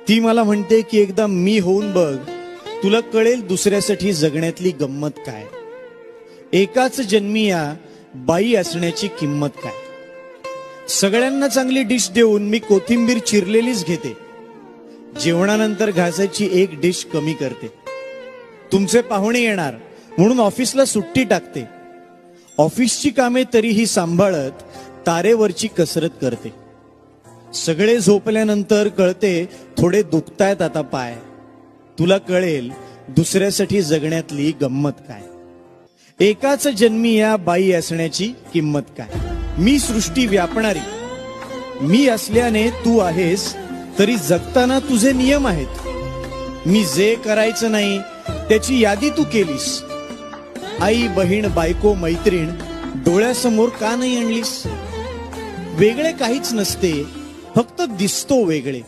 ती मला म्हणते की एकदा मी होऊन बघ, तुला कळेल दुसऱ्यासाठी जगण्यातली गंमत काय. एकाच जन्मी या बाई असण्याची किंमत काय. सगळ्यांना चांगली डिश देऊन मी कोथिंबीर चिरलेलीच घेते. जेवणानंतर घासाची एक डिश कमी करते. तुमचे पाहुणे येणार म्हणून ऑफिसला सुट्टी टाकते. ऑफिसची कामे तरीही सांभाळत तारेवरची कसरत करते. सगळे झोपल्यानंतर कळते थोडे दुखतायत आता पाय. तुला कळेल दुसऱ्यासाठी जगण्यातली गंमत काय. एकाच जन्मी या बाई असण्याची किंमत काय. मी सृष्टी व्यापणारी, मी असल्याने तू आहेस, तरी जगताना तुझे नियम आहेत. मी जे करायचं नाही त्याची यादी तू केलीस. आई बहीण बायको मैत्रीण डोळ्यासमोर का नाही आणलीस. वेगळे काहीच नसते, फक्त दिसतो वेगळे.